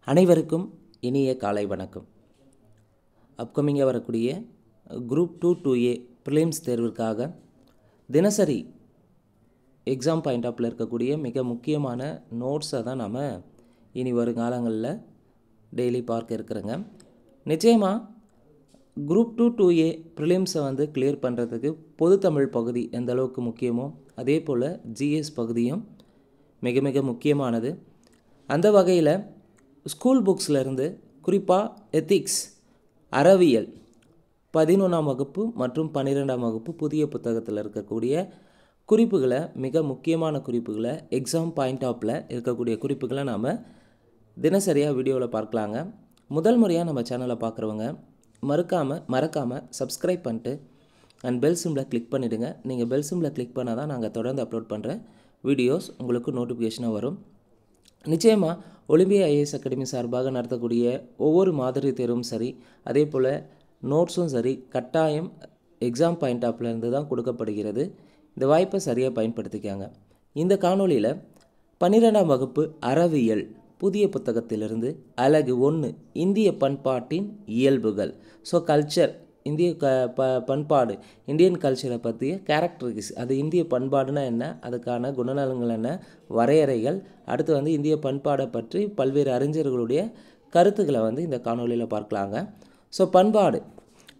அனைவருக்கும் இனிய காலை வணக்கம். அப்கமிங்காக வரக்கூடிய குரூப் 2-2A ப்ரிலிம்ஸ் தேர்விற்காக தினசரி எக்ஸாம் பாயிண்ட் ஆஃப்ல இருக்கக்கூடிய மிக முக்கியமான நோட்ஸை தான் நம்ம இனி வருங்காலங்களில் டெய்லி பார்க்க இருக்கிறோங்க. நிச்சயமாக குரூப் 2-2A ப்ரிலிம்ஸை கிளியர் பண்ணுறதுக்கு பொது தமிழ் பகுதி எந்த அளவுக்கு முக்கியமோ அதே போல் ஜிஎஸ் பகுதியும் மிக மிக முக்கியமானது. அந்த வகையில் ஸ்கூல் புக்ஸ்லேருந்து குறிப்பாக எத்திக்ஸ் அறவியல் 11ஆம் வகுப்பு மற்றும் 12ஆம் வகுப்பு புதிய புத்தகத்தில் இருக்கக்கூடிய குறிப்புகளை, மிக முக்கியமான குறிப்புகளை, எக்ஸாம் பாயிண்ட் ஆஃபில் இருக்கக்கூடிய குறிப்புகளை நாம் தினசரியாக வீடியோவில் பார்க்கலாங்க. முதல் முறையாக நம்ம சேனலை பார்க்குறவங்க மறக்காமல் சப்ஸ்கிரைப் பண்ணிட்டு அண்ட் பெல் சிம்பிளை கிளிக் பண்ணிவிடுங்க. நீங்கள் பெல் சிம்பிளை கிளிக் பண்ணால் தான் நாங்கள் தொடர்ந்து அப்லோட் பண்ணுற வீடியோஸ் உங்களுக்கு நோட்டிஃபிகேஷனாக வரும். நிச்சயமாக ஒலிம்பியா ஐஏஎஸ் அகாடமி சார்பாக நடத்தக்கூடிய ஒவ்வொரு மாதிரி தேர்வும் சரி, அதே போல் நோட்ஸும் சரி, கட்டாயம் எக்ஸாம் பாயிண்ட் ஆஃப்லேருந்து தான் கொடுக்கப்படுகிறது. இந்த வாய்ப்பை சரியாக பயன்படுத்திக்காங்க. இந்த காணொலியில் 12ஆம் வகுப்பு அறவியல் புதிய புத்தகத்திலிருந்து அலகு 1 இந்திய பண்பாட்டின் இயல்புகள், கல்ச்சர், இந்திய பண்பாடு, இந்தியன் கல்ச்சரை பற்றிய கேரக்டரிஸ்டிக்ஸ், அது இந்திய பண்பாடுனா என்ன, அதுக்கான குணநலங்கள் என்ன, வரையறைகள், அடுத்து இந்திய பண்பாடை பற்றி பல்வேறு அறிஞர்களுடைய கருத்துக்களை இந்த காணொலியில் பார்க்கலாங்க.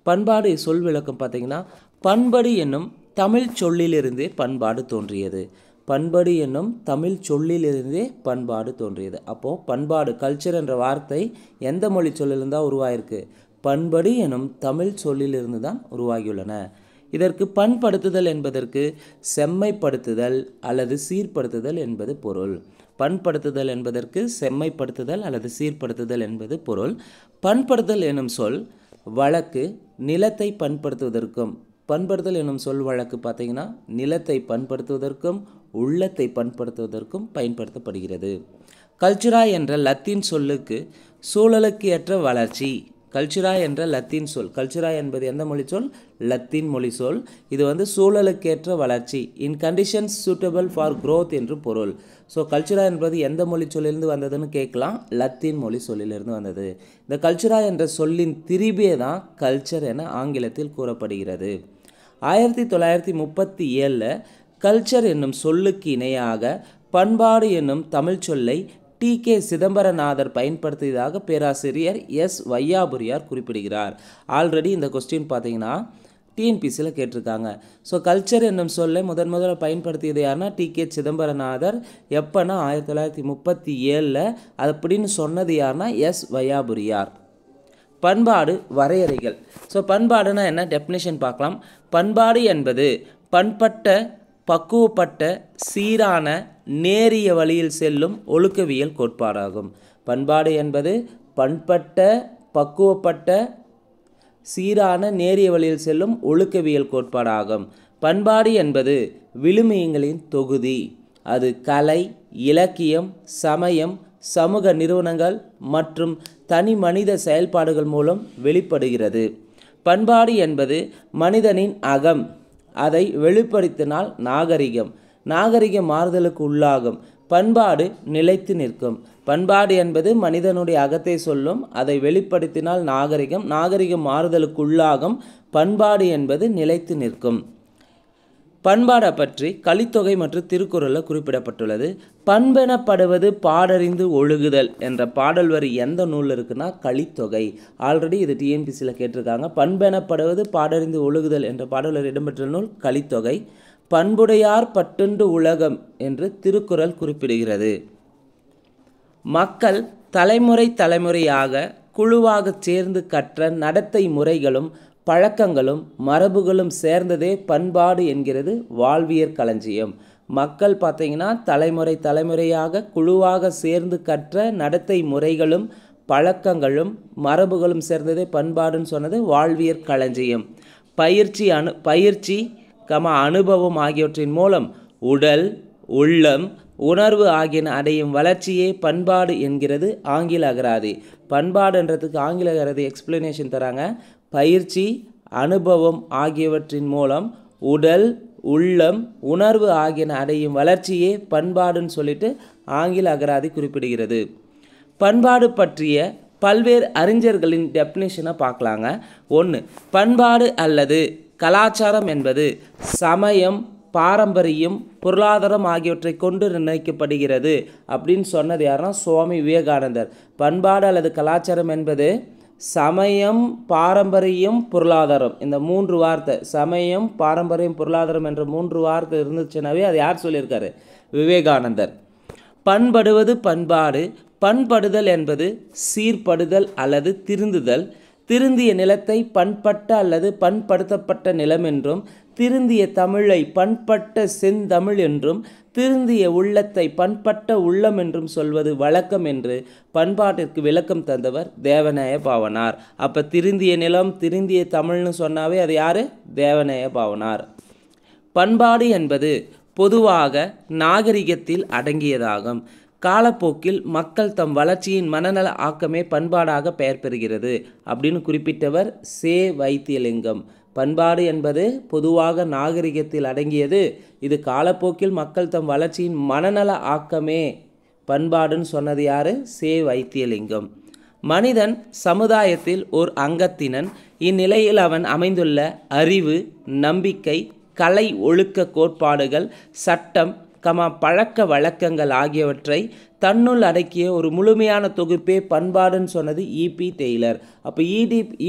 பண்பாடு சொல் விளக்கம் பார்த்திங்கன்னா, பண்படு என்னும் தமிழ் சொல்லிலிருந்தே பண்பாடு தோன்றியது. பண்படு என்னும் தமிழ் சொல்லிலிருந்தே பண்பாடு தோன்றியது. அப்போது பண்பாடு, கல்ச்சர் என்ற வார்த்தை எந்த மொழி சொல்லிலிருந்தால் உருவாயிருக்கு? பண்படு எனும் தமிழ் சொல்லிலிருந்து தான் உருவாகியுள்ளன. இதற்கு பண்படுத்துதல் என்பதற்கு செம்மைப்படுத்துதல் அல்லது சீர்படுத்துதல் என்பது பொருள். பண்படுத்துதல் என்பதற்கு செம்மைப்படுத்துதல் அல்லது சீர்படுத்துதல் என்பது பொருள். பண்படுத்தல் எனும் சொல் வழக்கு நிலத்தை பண்படுத்துவதற்கும், பண்படுத்தல் எனும் சொல் வழக்கு பார்த்திங்கன்னா நிலத்தை பண்படுத்துவதற்கும் உள்ளத்தை பண்படுத்துவதற்கும் பயன்படுத்தப்படுகிறது. கல்ச்சுரா என்ற லத்தீன் சொல்லுக்கு சூழலுக்கு ஏற்ற வளர்ச்சி. கல்ச்சுரா என்ற லத்தீன் சொல், கல்ச்சுரா என்பது எந்த மொழி சொல்? லத்தீன் மொழி சொல். இது சூழலுக்கேற்ற வளர்ச்சி, இன் கண்டிஷன்ஸ் சூட்டபிள் ஃபார் க்ரோத் என்று பொருள். கல்ச்சுரா என்பது எந்த மொழி சொல்லிலிருந்து வந்ததுன்னு கேட்கலாம். லத்தீன் மொழி சொல்லிலிருந்து வந்தது. இந்த கல்ச்சுரா என்ற சொல்லின் திரிபே தான் கல்ச்சர் என ஆங்கிலத்தில் கூறப்படுகிறது. 1937 கல்ச்சர் என்னும் சொல்லுக்கு இணையாக பண்பாடு என்னும் தமிழ் சொல்லை டி.கே. சிதம்பரநாதர் பயன்படுத்தியதாக பேராசிரியர் எஸ். வையாபுரியார் குறிப்பிடுகிறார். ஆல்ரெடி இந்த கொஸ்டின் பார்த்தீங்கன்னா டிஎன்பிசியில் கேட்டிருக்காங்க. கல்ச்சர் என்னும் சொல்லை முதல்ல பயன்படுத்தியது யாருன்னா டி.கே. சிதம்பரநாதர். எப்போனா 1937 அப்படின்னு சொன்னது யாருன்னா எஸ். வையாபுரியார். பண்பாடு வரையறைகள். பண்பாடுனா என்ன, டெஃபினேஷன் பார்க்கலாம். பண்பாடு என்பது பண்பட்ட, பக்குவப்பட்ட, சீரான, நேரிய வழியில் செல்லும் ஒழுக்கவியல் கோட்பாடாகும். பண்பாடு என்பது பண்பட்ட, பக்குவப்பட்ட, சீரான, நேரிய வழியில் செல்லும் ஒழுக்கவியல் கோட்பாடாகும். பண்பாடு என்பது விழுமியங்களின் தொகுதி. அது கலை, இலக்கியம், சமயம், சமூக நிறுவனங்கள் மற்றும் தனி மனித செயல்பாடுகள் மூலம் வெளிப்படுகிறது. பண்பாடு என்பது மனிதனின் அகம். அதை வெளிப்படுத்தினால் நாகரிகம், நாகரிகம் மாறுதலுக்கு உள்ளாகும். பண்பாடு நிலைத்து நிற்கும். பண்பாடு என்பது மனிதனுடைய அகத்தை சொல்லும். அதை வெளிப்படுத்தினால் நாகரிகம், நாகரிகம் மாறுதலுக்கு உள்ளாகும். பண்பாடு என்பது நிலைத்து நிற்கும். பண்பாடை பற்றி கலித்தொகை மற்றும் திருக்குறளில் குறிப்பிடப்பட்டுள்ளது. பண்பெனப்படுவது பாடறிந்து ஒழுகுதல் என்ற பாடல் வரி எந்த நூலில் இருக்குன்னா கலித்தொகை. ஆல்ரெடி இது டிஎன்பிசியில் கேட்டிருக்காங்க. பண்பெனப்படுவது பாடறிந்து ஒழுகுதல் என்ற பாடல் வரி இடம்பெற்ற நூல் கலித்தொகை. பண்புடையார் பட்டுண்டு உலகம் என்று திருக்குறள் குறிப்பிடுகிறது. மக்கள் தலைமுறையாக குழுவாக சேர்ந்து கற்ற நடத்தை முறைகளும் பழக்கங்களும் மரபுகளும் சேர்ந்ததே பண்பாடு என்கிறது வாழ்வியற் களஞ்சியம். மக்கள் பார்த்திங்கன்னா தலைமுறையாக குழுவாக சேர்ந்து கற்ற நடத்தை முறைகளும் பழக்கங்களும் மரபுகளும் சேர்ந்ததே பண்பாடுன்னு சொன்னது வாழ்வியற் களஞ்சியம். பயிற்சி அனுபவம் ஆகியவற்றின் மூலம் உடல், உள்ளம், உணர்வு ஆகியன அடையும் வளர்ச்சியே பண்பாடு என்கிறது ஆங்கில அகராதி. பண்பாடுன்றதுக்கு ஆங்கில அகராதி எக்ஸ்பிளனேஷன் தராங்க. பயிற்சி, அனுபவம் ஆகியவற்றின் மூலம் உடல், உள்ளம், உணர்வு ஆகியன அடையும் வளர்ச்சியே பண்பாடுன்னு சொல்லிட்டு ஆங்கில அகராதி குறிப்பிடுகிறது. பண்பாடு பற்றிய பல்வேறு அறிஞர்களின் டெஃபினிஷனை பார்க்கலாங்க. 1. பண்பாடு அல்லது கலாச்சாரம் என்பது சமயம், பாரம்பரியம், பொருளாதாரம் ஆகியவற்றை கொண்டு நிர்ணயிக்கப்படுகிறது அப்படின்னு சொன்னது யாருன்னா சுவாமி விவேகானந்தர். பண்பாடு அல்லது கலாச்சாரம் என்பது சமயம், பாரம்பரியம், பொருளாதாரம், இந்த 3 வார்த்தை, சமயம், பாரம்பரியம், பொருளாதாரம் என்ற 3 வார்த்தை இருந்துச்சுனாவே அது யார் சொல்லியிருக்காரு? விவேகானந்தர். பண்படுவது பண்பாடு. பண்படுதல் என்பது சீர்படுதல் அல்லது திருந்துதல். திருந்திய நிலத்தை பண்பட்ட அல்லது பண்படுத்தப்பட்ட நிலம் என்றும், திருந்திய தமிழை பண்பட்ட செந்தமிழ் என்றும், திருந்திய உள்ளத்தை பண்பட்ட உள்ளம் என்றும் சொல்வது வழக்கம் என்று பண்பாட்டிற்கு விளக்கம் தந்தவர் தேவநேய பாவாணர். அப்போ திருந்திய நிலம், திருந்திய தமிழ்னு சொன்னாவே அது யார்? தேவநேய பாவாணர். பண்பாடு என்பது பொதுவாக நாகரிகத்தில் அடங்கியதாகும். காலப்போக்கில் மக்கள் தம் வளர்ச்சியின் மனநல ஆக்கமே பண்பாடாக பெயர் பெறுகிறது அப்படின்னு குறிப்பிட்டவர் சே. வைத்தியலிங்கம். பண்பாடு என்பது பொதுவாக நாகரிகத்தில் அடங்கியது. இது காலப்போக்கில் மக்கள் தம் வளர்ச்சியின் மனநல ஆக்கமே பண்பாடுன்னு சொன்னது யார்? சே. வைத்தியலிங்கம். மனிதன் சமுதாயத்தில் ஓர் அங்கத்தினன். இந்நிலையில் அவன் அமைந்துள்ள அறிவு, நம்பிக்கை, கலை, ஒழுக்க கோட்பாடுகள், சட்டம், பழக்க வழக்கங்கள் ஆகியவற்றை தன்னுள் அடக்கிய ஒரு முழுமையான தொகுப்பே பண்பாடுன்னு சொன்னது E.P. டெய்லர். அப்போ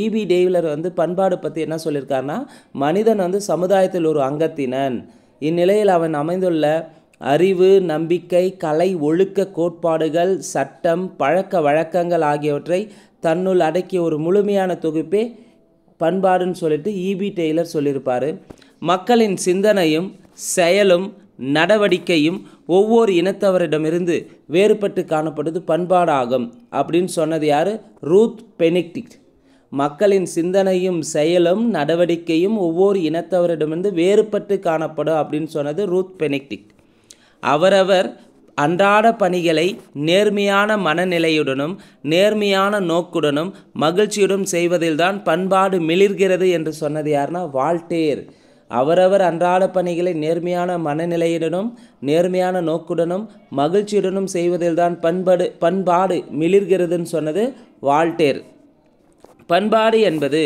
E.B. டெய்லர் பண்பாடு பற்றி என்ன சொல்லியிருக்காருன்னா, மனிதன் சமுதாயத்தில் ஒரு அங்கத்தினன். இந்நிலையில் அவன் அமைந்துள்ள அறிவு, நம்பிக்கை, கலை, ஒழுக்க கோட்பாடுகள், சட்டம், பழக்க வழக்கங்கள் ஆகியவற்றை தன்னுள் அடக்கிய ஒரு முழுமையான தொகுப்பே பண்பாடுன்னு சொல்லிட்டு E.B. டெய்லர் சொல்லியிருப்பார். மக்களின் சிந்தனையும் செயலும் நடவடிக்கையும் ஒவ்வொரு இனத்தவரிடமிருந்து வேறுபட்டு காணப்படுவது பண்பாடாகும் அப்படின்னு சொன்னது யார்? Ruth Benedict. மக்களின் சிந்தனையும் செயலும் நடவடிக்கையும் ஒவ்வொரு இனத்தவரிடமிருந்து வேறுபட்டு காணப்படும் அப்படின்னு சொன்னது ரூத் பெனடிக்ட். அவரவர் அன்றாட பணிகளை நேர்மையான மனநிலையுடனும் நேர்மையான நோக்குடனும் மகிழ்ச்சியுடன் செய்வதில்தான் பண்பாடு மிளிர்கிறது என்று சொன்னது யாருன்னா வால்டேர். அவரவர் அன்றாட பணிகளை நேர்மையான மனநிலையுடனும் நேர்மையான நோக்குடனும் மகிழ்ச்சியுடனும் செய்வதில்தான் பண்பாடு மிளிர்கிறதுன்னு சொன்னது வால்டேர். பண்பாடு என்பது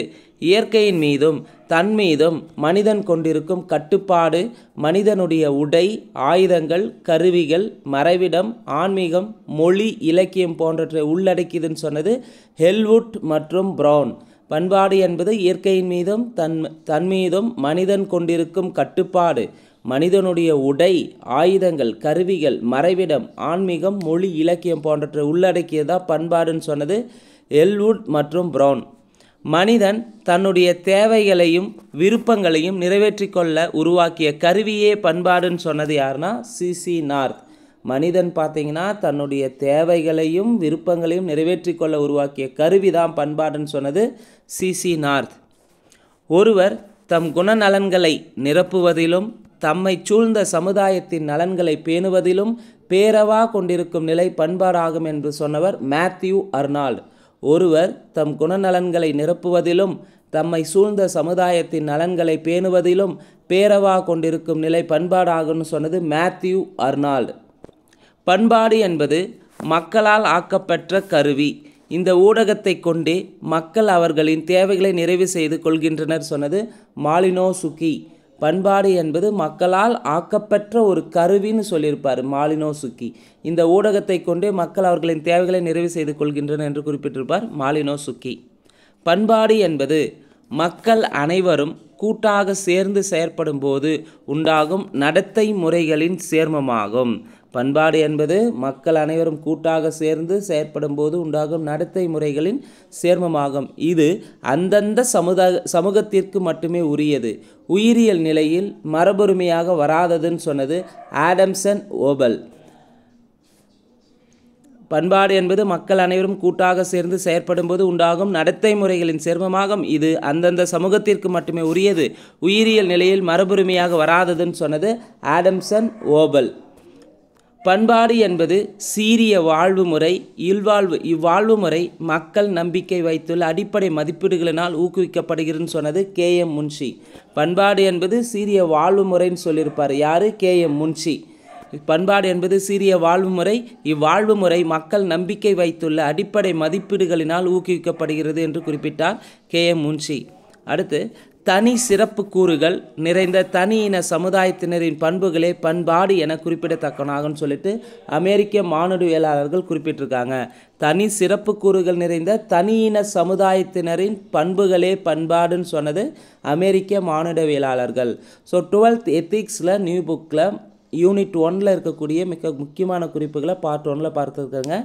இயற்கையின் மீதும் தன் மீதும் மனிதன் கொண்டிருக்கும் கட்டுப்பாடு, மனிதனுடைய உடை, ஆயுதங்கள், கருவிகள், மறைவிடம், ஆன்மீகம், மொழி, இலக்கியம் போன்றவற்றை உள்ளடக்கியதுன்னு சொன்னது ஹெல்வுட் மற்றும் பிரவுன். பண்பாடு என்பது இயற்கையின் மீதும் தன் மீதும் மனிதன் கொண்டிருக்கும் கட்டுப்பாடு, மனிதனுடைய உடை, ஆயுதங்கள், கருவிகள், மறைவிடம், ஆன்மீகம், மொழி, இலக்கியம் போன்றவற்றை உள்ளடக்கியதா பண்பாடுன்னு சொன்னது எல்வுட் மற்றும் பிரவுன். மனிதன் தன்னுடைய தேவைகளையும் விருப்பங்களையும் நிறைவேற்றிக்கொள்ள உருவாக்கிய கருவியே பண்பாடுன்னு சொன்னது யாருன்னா C.C. நார்த். மனிதன் பார்த்தீங்கன்னா தன்னுடைய தேவைகளையும் விருப்பங்களையும் நிறைவேற்றிக்கொள்ள உருவாக்கிய கருவி தான் பண்பாடுன்னு சொன்னது C.C. நார்த். ஒருவர் தம் குணநலன்களை நிரப்புவதிலும் தம்மை சூழ்ந்த சமுதாயத்தின் நலன்களை பேணுவதிலும் பேரவா கொண்டிருக்கும் நிலை பண்பாடாகும் என்று சொன்னவர் மேத்யூ அர்னால்ட். ஒருவர் தம் குணநலன்களை நிரப்புவதிலும் தம்மை சூழ்ந்த சமுதாயத்தின் நலன்களை பேணுவதிலும் பேரவா கொண்டிருக்கும் நிலை பண்பாடாகும்னு சொன்னது மேத்யூ அர்னால்ட். பண்பாடு என்பது மக்களால் ஆக்கப்பெற்ற கருவி. இந்த ஊடகத்தை கொண்டே மக்கள் அவர்களின் தேவைகளை நிறைவு செய்து கொள்கின்றனர் சொன்னது மாலினோசுகி. பண்பாடு என்பது மக்களால் ஆக்கப்பெற்ற ஒரு கருவின்னு சொல்லியிருப்பார் மாலினோசுகி. இந்த ஊடகத்தை கொண்டே மக்கள் அவர்களின் தேவைகளை நிறைவு செய்து கொள்கின்றனர் என்று குறிப்பிட்டிருப்பார் மாலினோசுகி. பண்பாடு என்பது மக்கள் அனைவரும் கூட்டாக சேர்ந்து செயற்படும் போது உண்டாகும் நடத்தை முறைகளின் சேர்மமாகும். பண்பாடு என்பது மக்கள் அனைவரும் கூட்டாக சேர்ந்து செயற்படும் போது உண்டாகும் நடத்தை முறைகளின் சேர்மமாகும். இது அந்தந்த சமூகத்திற்கு மட்டுமே உரியது, உயிரியல் நிலையில் மரபுரிமையாக வராததுன்னு சொன்னது ஆடம்சன் ஓபல். பண்பாடு என்பது மக்கள் அனைவரும் கூட்டாக சேர்ந்து செயற்படும் போது உண்டாகும் நடத்தை முறைகளின் சேர்மமாகும். இது அந்தந்த சமூகத்திற்கு மட்டுமே உரியது, உயிரியல் நிலையில் மரபுரிமையாக வராததுன்னு சொன்னது ஆடம்சன் ஓபல். பண்பாடு என்பது சீரிய வாழ்வு முறை. இவ்வாழ்வு முறை மக்கள் நம்பிக்கை வைத்துள்ள அடிப்படை மதிப்பீடுகளினால் ஊக்குவிக்கப்படுகிறதுன்னு சொன்னது K.M. முன்ஷி. பண்பாடு என்பது சீரிய வாழ்வு முறைன்னு சொல்லியிருப்பார் யார்? K.M. முன்ஷி. பண்பாடு என்பது சீரிய வாழ்வு முறை. இவ்வாழ்வு முறை மக்கள் நம்பிக்கை வைத்துள்ள அடிப்படை மதிப்பீடுகளினால் ஊக்குவிக்கப்படுகிறது என்று குறிப்பிட்டார் K.M. முன்ஷி. அடுத்து, தனி சிறப்பு கூறுகள் நிறைந்த தனி இன சமுதாயத்தினரின் பண்புகளே பண்பாடு என குறிப்பிடத்தக்கனாகன்னு சொல்லிட்டு அமெரிக்க மானுடவியலாளர்கள் குறிப்பிட்டிருக்காங்க. தனி சிறப்பு கூறுகள் நிறைந்த தனி இன சமுதாயத்தினரின் பண்புகளே பண்பாடுன்னு சொன்னது அமெரிக்க மானுடவியலாளர்கள். ஸோ 12th எத்திக்ஸில் நியூ புக்கில் யூனிட் 1ல் இருக்கக்கூடிய மிக முக்கியமான குறிப்புகளை பார்ட் 1ல் பார்த்துருக்காங்க.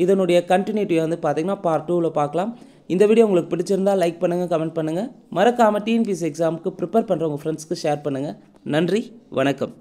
இதனுடைய கண்டினியூட்டியை வந்து பார்த்திங்கன்னா பார்ட் 2வில் பார்க்கலாம். இந்த வீடியோ உங்களுக்கு பிடிச்சிருந்தால் லைக் பண்ணுங்கள், கமெண்ட் பண்ணுங்கள். மறக்காமல் டிஎன்பிஎஸ்சி எக்ஸாமுக்கு ப்ரிப்பேர் பண்ணுற உங்கள் ஃப்ரெண்ட்ஸ்க்கு ஷேர் பண்ணுங்கள். நன்றி, வணக்கம்.